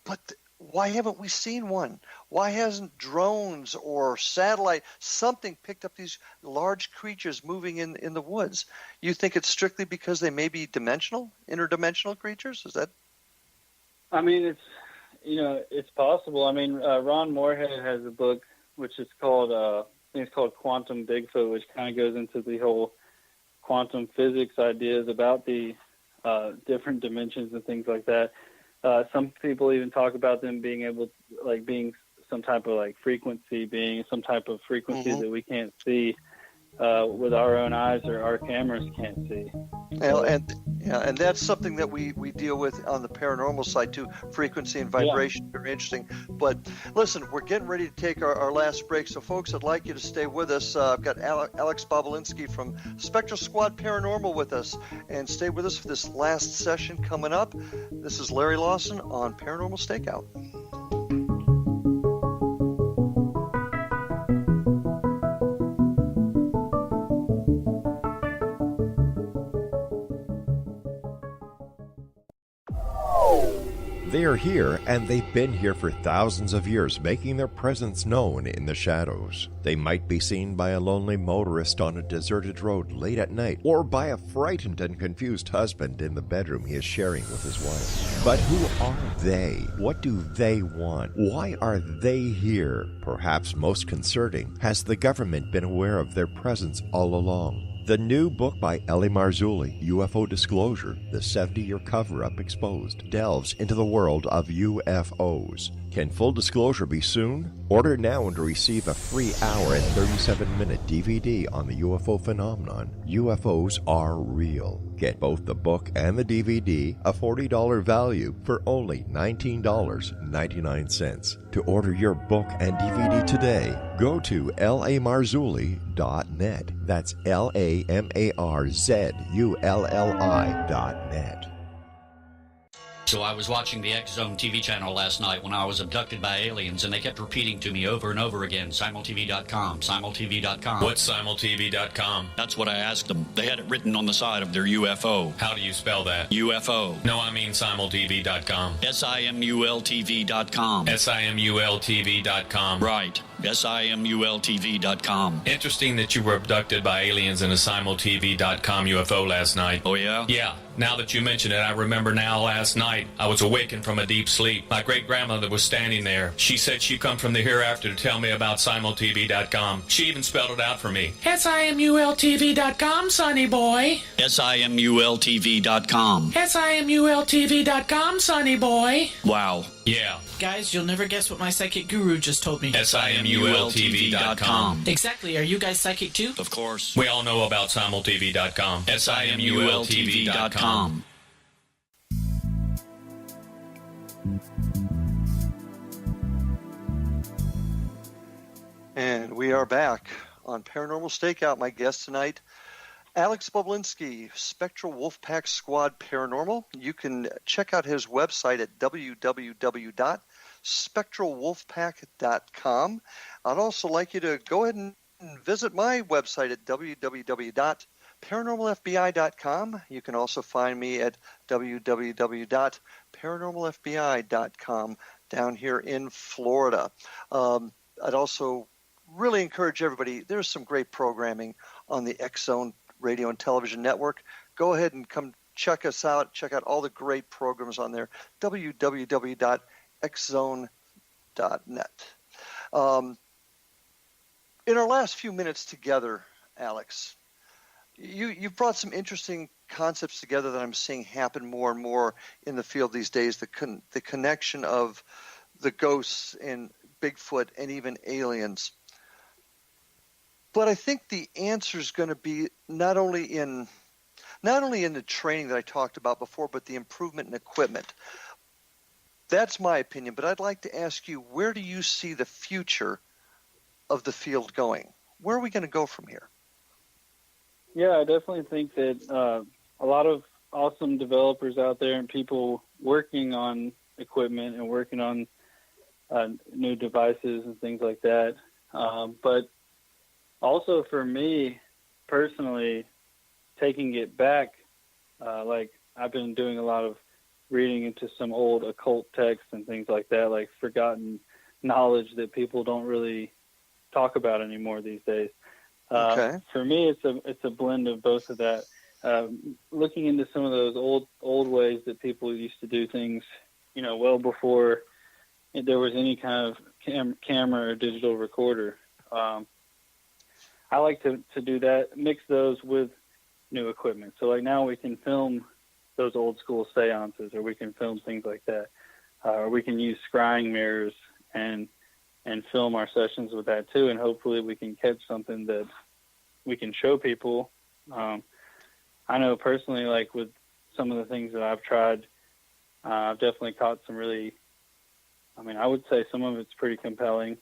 But why haven't we seen one? Why hasn't drones or satellite something picked up these large creatures moving in the woods? You think it's strictly because they may be interdimensional creatures? Is that? It's possible. Ron Moorhead has a book which is called I think it's called Quantum Bigfoot, which kind of goes into the whole quantum physics ideas about the different dimensions and things like that. Some people even talk about them being able, being some type of frequency, being some type of frequency that we can't see with our own eyes or our cameras can't see. And that's something that we deal with on the paranormal side too, frequency and vibration. Very interesting. But listen, we're getting ready to take our last break. So folks, I'd like you to stay with us. I've got Alex Bobulinski from Spectral Squad Paranormal with us, and stay with us for this last session coming up. This is Larry Lawson on Paranormal Stakeout. They are here, and they've been here for thousands of years, making their presence known in the shadows. They might be seen by a lonely motorist on a deserted road late at night, or by a frightened and confused husband in the bedroom he is sharing with his wife. But who are they? What do they want? Why are they here? Perhaps most concerning, has the government been aware of their presence all along? The new book by Ellie Marzulli, UFO Disclosure, the 70-year cover-up exposed, delves into the world of UFOs. Can full disclosure be soon? Order now and receive a free hour and 37-minute DVD on the UFO phenomenon. UFOs are real. Get both the book and the DVD, a $40 value, for only $19.99. To order your book and DVD today, go to lamarzulli.net. That's LAMARZULLI.net. So I was watching the X Zone TV channel last night when I was abducted by aliens, and they kept repeating to me over and over again, simultv.com, simultv.com. What's simultv.com? That's what I asked them. They had it written on the side of their UFO. How do you spell that? UFO. No, I mean simultv.com. simultv.com. simultv.com. Right. simultv.com. Interesting that you were abducted by aliens in a simultv.com UFO last night. Oh, yeah? Yeah. Now that you mention it, I remember now last night I was awakened from a deep sleep. My great-grandmother was standing there. She said she'd come from the hereafter to tell me about simultv.com. She even spelled it out for me. SIMULTV.com, sonny boy. SIMULTV.com. SIMULTV.com, sonny boy. Wow. Yeah. Guys, you'll never guess what my psychic guru just told me. SIMULTV.com. Exactly. Are you guys psychic too? Of course. We all know about simultv.com. SIMULTV.com. And we are back on Paranormal Stakeout. My guest tonight, Alex Bobulinski, Spectral Wolfpack Squad Paranormal. You can check out his website at www.spectralwolfpack.com. I'd also like you to go ahead and visit my website at www.paranormalfbi.com. You can also find me at www.paranormalfbi.com down here in Florida. I'd also really encourage everybody, there's some great programming on the X-Zone Radio and Television Network. Go ahead and come check us out. Check out all the great programs on there, www.xzone.net. In our last few minutes together, Alex, you've brought some interesting concepts together that I'm seeing happen more and more in the field these days, the connection of the ghosts and Bigfoot and even aliens. But I think the answer is going to be not only in the training that I talked about before, but the improvement in equipment. That's my opinion, but I'd like to ask you, where do you see the future of the field going? Where are we going to go from here? Yeah, I definitely think that a lot of awesome developers out there and people working on equipment and working on new devices and things like that. But also for me personally, taking it back, like I've been doing a lot of reading into some old occult texts and things like that, like forgotten knowledge that people don't really talk about anymore these days. Okay. For me, it's a blend of both of that. Looking into some of those old ways that people used to do things, well before there was any kind of camera or digital recorder. I like to do that, mix those with new equipment. So like now we can film those old school seances, or we can film things like that, or we can use scrying mirrors and film our sessions with that too, and hopefully we can catch something that we can show people. I know personally, like with some of the things that I've tried, I've definitely caught some really, I would say some of it's pretty compelling.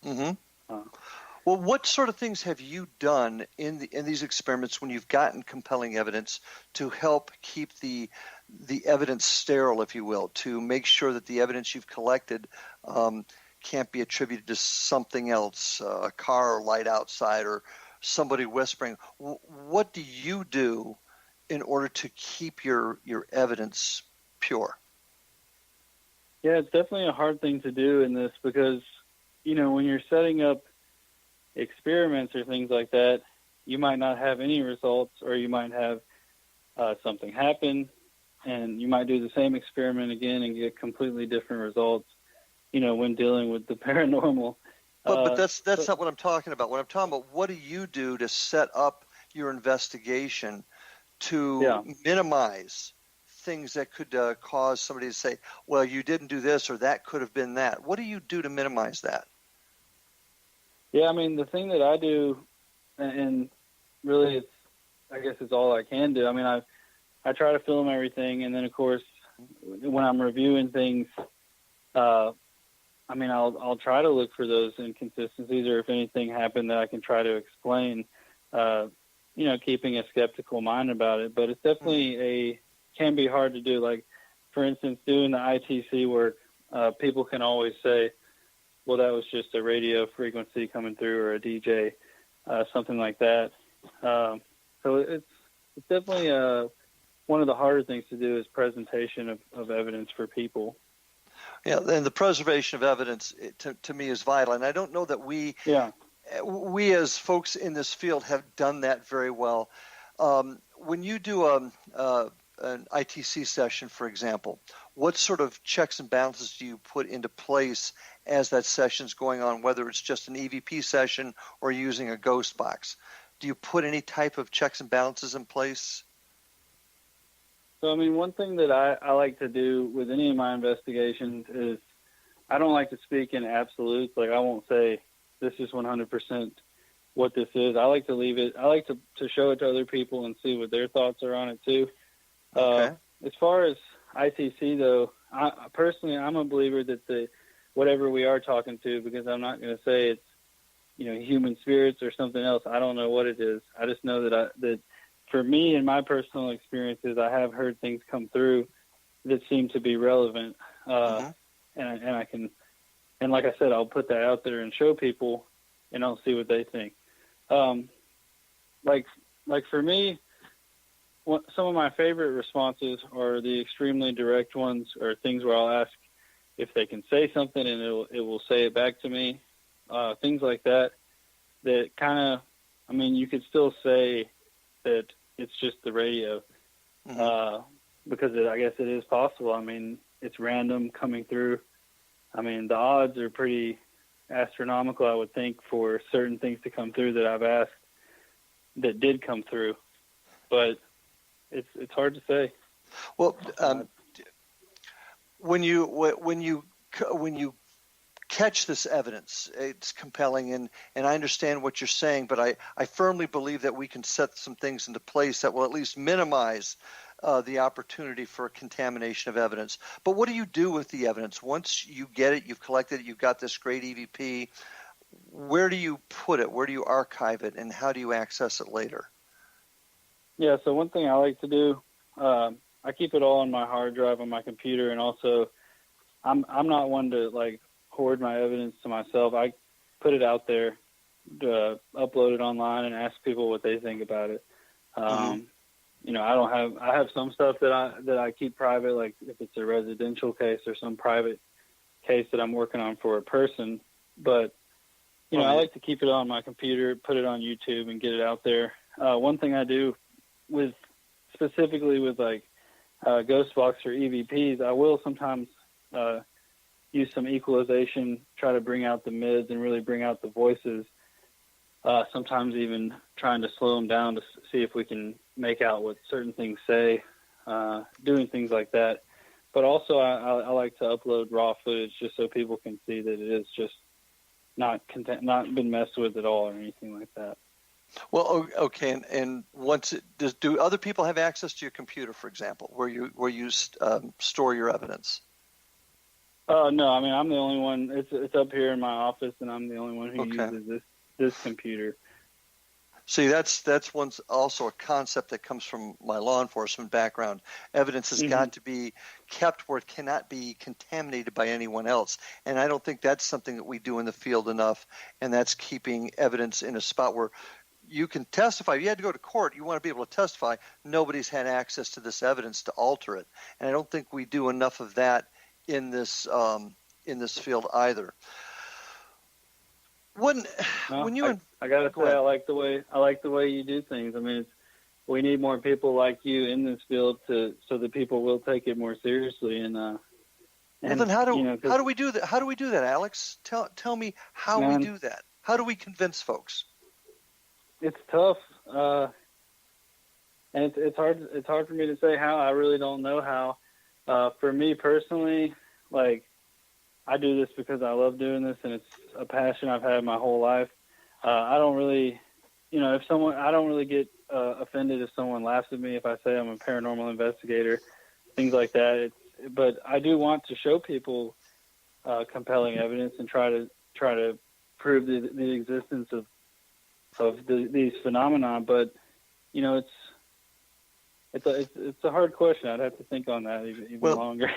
Mm-hmm. Well, what sort of things have you done in these experiments when you've gotten compelling evidence to help keep the evidence sterile, if you will, to make sure that the evidence you've collected can't be attributed to something else, a car or light outside or somebody whispering? What do you do in order to keep your evidence pure? Yeah, it's definitely a hard thing to do in this because, when you're setting up experiments or things like that, you might not have any results, or you might have something happen, and you might do the same experiment again and get completely different results, when dealing with the paranormal. But that's not what I'm talking about. What I'm talking about, what do you do to set up your investigation to minimize things that could cause somebody to say, well, you didn't do this, or that could have been that? What do you do to minimize that? Yeah, the thing that I do, and really I guess it's all I can do. I try to film everything, and then of course, when I'm reviewing things, I'll try to look for those inconsistencies, or if anything happened that I can try to explain, keeping a skeptical mind about it. But it's definitely can be hard to do. Like, for instance, doing the ITC work, people can always say, well, that was just a radio frequency coming through, or a DJ, something like that. So it's definitely one of the harder things to do is presentation of evidence for people. Yeah, and the preservation of evidence to me is vital, and I don't know that we as folks in this field have done that very well. When you do a an ITC session, for example, what sort of checks and balances do you put into place as that session's going on, whether it's just an EVP session or using a ghost box? Do you put any type of checks and balances in place? So, I mean, one thing that I like to do with any of my investigations is I don't like to speak in absolutes. Like, I won't say this is 100% what this is. I like to leave it. I like to show it to other people and see what their thoughts are on it, too. Okay. As far as ITC, though, personally, I'm a believer that whatever we are talking to, because I'm not going to say it's, human spirits or something else. I don't know what it is. I just know that for me, in my personal experiences, I have heard things come through that seem to be relevant. And I can, and like I said, I'll put that out there and show people, and I'll see what they think. Like for me, some of my favorite responses are the extremely direct ones, or things where I'll ask if they can say something and it will say it back to me. Things like that kind of, I mean, you could still say that it's just the radio, because I guess it is possible. I mean, it's random coming through. I mean, the odds are pretty astronomical, I would think, for certain things to come through that I've asked that did come through, but it's hard to say. Well, when you catch this evidence, it's compelling, and I understand what you're saying, but I firmly believe that we can set some things into place that will at least minimize the opportunity for contamination of evidence. But what do you do with the evidence? Once you get it, you've collected it, you've got this great EVP, where do you put it? Where do you archive it, and how do you access it later? Yeah, so one thing I like to do, I keep it all on my hard drive on my computer, and also I'm not one to like hoard my evidence to myself. I put it out there, upload it online, and ask people what they think about it. I have some stuff that I keep private, like if it's a residential case or some private case that I'm working on for a person. But I like to keep it on my computer, put it on YouTube, and get it out there. One thing I do specifically with like ghost box or EVPs, I will sometimes use some equalization, try to bring out the mids and really bring out the voices. Sometimes even trying to slow them down to see if we can make out what certain things say, doing things like that. But also I like to upload raw footage just so people can see that it is just not been messed with at all or anything like that. Well, okay, and do other people have access to your computer, for example, where you store your evidence? No, I mean, I'm the only one. It's up here in my office, and I'm the only one who uses this computer. See, that's also a concept that comes from my law enforcement background. Evidence has got to be kept where it cannot be contaminated by anyone else, and I don't think that's something that we do in the field enough, and that's keeping evidence in a spot where you can testify. If you had to go to court, you want to be able to testify. Nobody's had access to this evidence to alter it, and I don't think we do enough of that in this field either. I gotta say, I like the way you do things. I mean, we need more people like you in this field so that people will take it more seriously. And then how do we do that? How do we do that, Alex? Tell me how we do that. How do we convince folks? It's tough, and it's hard. It's hard for me to say how. I really don't know how. For me personally, like, I do this because I love doing this, and it's a passion I've had my whole life. I don't really, I don't really get offended if someone laughs at me if I say I'm a paranormal investigator, things like that. But I do want to show people compelling evidence and try to prove the existence of these phenomena. But it's a hard question. I'd have to think on that even longer.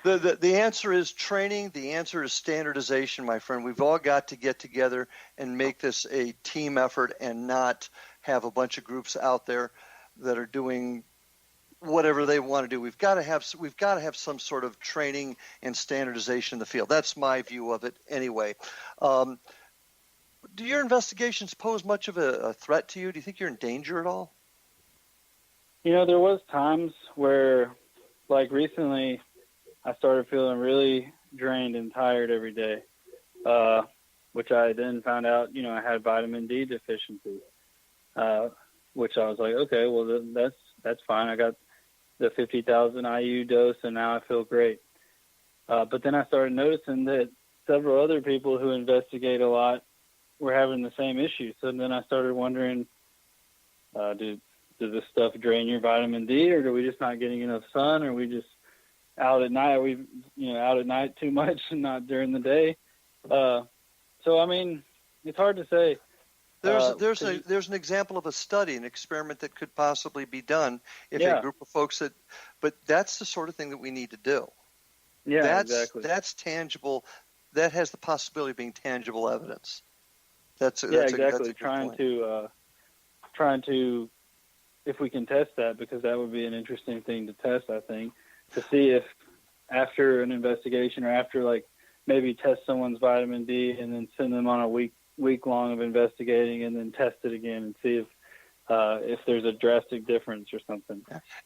The answer is training. The answer is standardization, my friend. We've all got to get together and make this a team effort and not have a bunch of groups out there that are doing whatever they want to do. We've got to have some sort of training and standardization in the field. That's my view of it anyway. Do your investigations pose much of a threat to you? Do you think you're in danger at all? There was times where, like recently, I started feeling really drained and tired every day, which I then found out, I had vitamin D deficiency, which I was like, okay, well, that's fine. I got the 50,000 IU dose, and now I feel great. But then I started noticing that several other people who investigate a lot were having the same issue. So then I started wondering, does this stuff drain your vitamin D, or are we just not getting enough sun? Or are we just out at night? Are we, out at night too much and not during the day? So, I mean, it's hard to say. There's an example of a study, an experiment that could possibly be done if a group of folks but that's the sort of thing that we need to do. Yeah, exactly. That's tangible. That has the possibility of being tangible evidence. Exactly. That's Trying to, if we can test that, because that would be an interesting thing to test, I think, to see if after an investigation or after maybe test someone's vitamin D and then send them on a week long of investigating and then test it again and see if there's a drastic difference or something.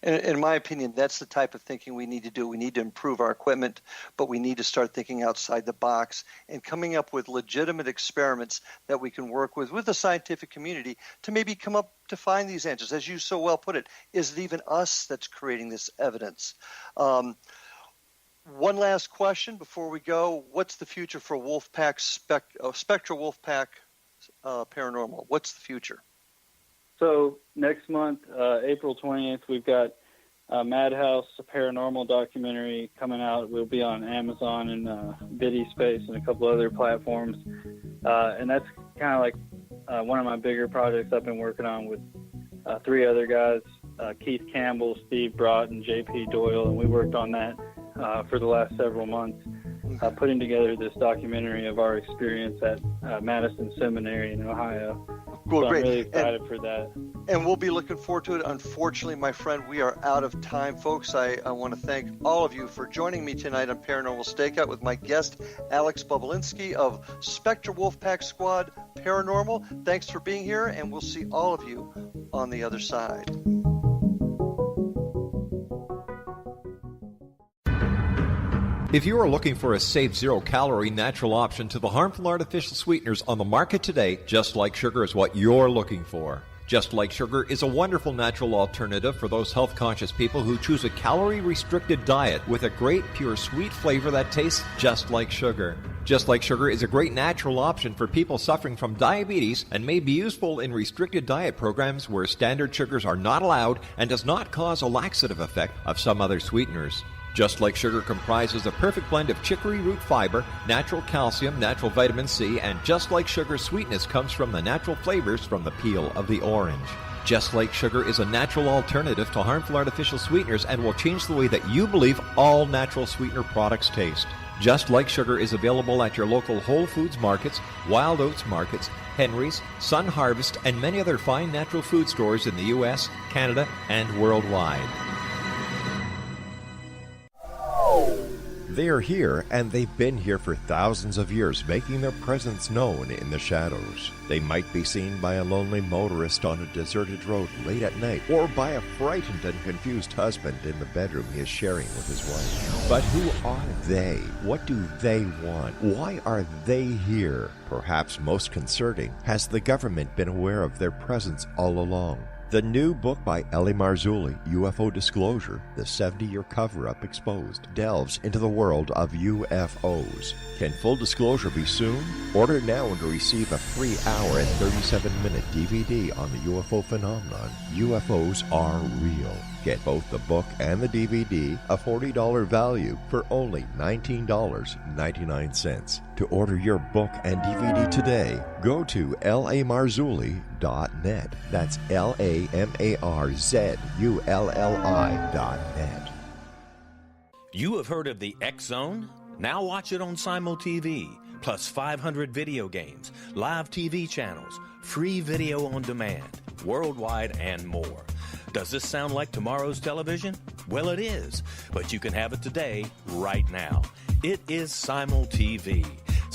In my opinion, that's the type of thinking we need to do. We need to improve our equipment, but we need to start thinking outside the box and coming up with legitimate experiments that we can work with the scientific community to maybe come up to find these answers. As you so well put it, is it even us that's creating this evidence? One last question before we go. What's the future for Spectral Wolfpack Paranormal? What's the future? So next month, April 20th, we've got Madhouse, a paranormal documentary coming out. We'll be on Amazon and Vidi Space and a couple other platforms. And that's kind of like one of my bigger projects I've been working on with three other guys, Keith Campbell, Steve Brott, and J.P. Doyle. And we worked on that for the last several months, putting together this documentary of our experience at Madison Seminary in Ohio. Well, so great. I'm really excited for that. And we'll be looking forward to it. Unfortunately, my friend, we are out of time, folks. I want to thank all of you for joining me tonight on Paranormal Stakeout with my guest, Alex Bobulinski of Spectral Wolfpack Squad Paranormal. Thanks for being here, and we'll see all of you on the other side. If you are looking for a safe, zero-calorie natural option to the harmful artificial sweeteners on the market today, Just Like Sugar is what you're looking for. Just Like Sugar is a wonderful natural alternative for those health-conscious people who choose a calorie-restricted diet with a great, pure, sweet flavor that tastes just like sugar. Just Like Sugar is a great natural option for people suffering from diabetes and may be useful in restricted diet programs where standard sugars are not allowed and does not cause a laxative effect of some other sweeteners. Just Like Sugar comprises a perfect blend of chicory root fiber, natural calcium, natural vitamin C, and Just Like Sugar's sweetness comes from the natural flavors from the peel of the orange. Just Like Sugar is a natural alternative to harmful artificial sweeteners and will change the way that you believe all natural sweetener products taste. Just Like Sugar is available at your local Whole Foods markets, Wild Oats markets, Henry's, Sun Harvest, and many other fine natural food stores in the U.S., Canada, and worldwide. They are here, and they've been here for thousands of years, making their presence known in the shadows. They might be seen by a lonely motorist on a deserted road late at night, or by a frightened and confused husband in the bedroom he is sharing with his wife. But who are they? What do they want? Why are they here? Perhaps most concerning, has the government been aware of their presence all along? The new book by Ellie Marzulli, UFO Disclosure, the 70-year cover-up exposed, delves into the world of UFOs. Can full disclosure be soon? Order now and receive a free hour and 37-minute DVD on the UFO phenomenon. UFOs are real. Get both the book and the DVD, a $40 value, for only $19.99. To order your book and DVD today, go to lamarzulli.net. That's LAMARZULLI.net. You have heard of the X Zone? Now watch it on Simul TV, plus 500 video games, live TV channels, free video on demand, worldwide, and more. Does this sound like tomorrow's television? Well, it is, but you can have it today, right now. It is Simul TV.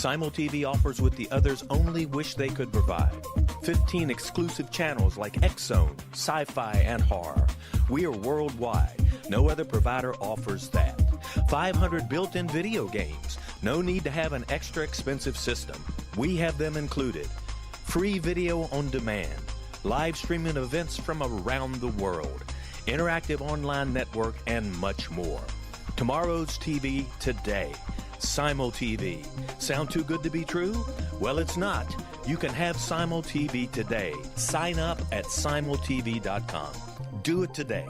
SimulTV offers what the others only wish they could provide. 15 exclusive channels like X-Zone, Sci-Fi, and Horror. We are worldwide. No other provider offers that. 500 built-in video games. No need to have an extra expensive system. We have them included. Free video on demand. Live streaming events from around the world. Interactive online network, and much more. Tomorrow's TV today. SimulTV. Sound too good to be true? Well, it's not. You can have SimulTV today. Sign up at simultv.com. Do it today.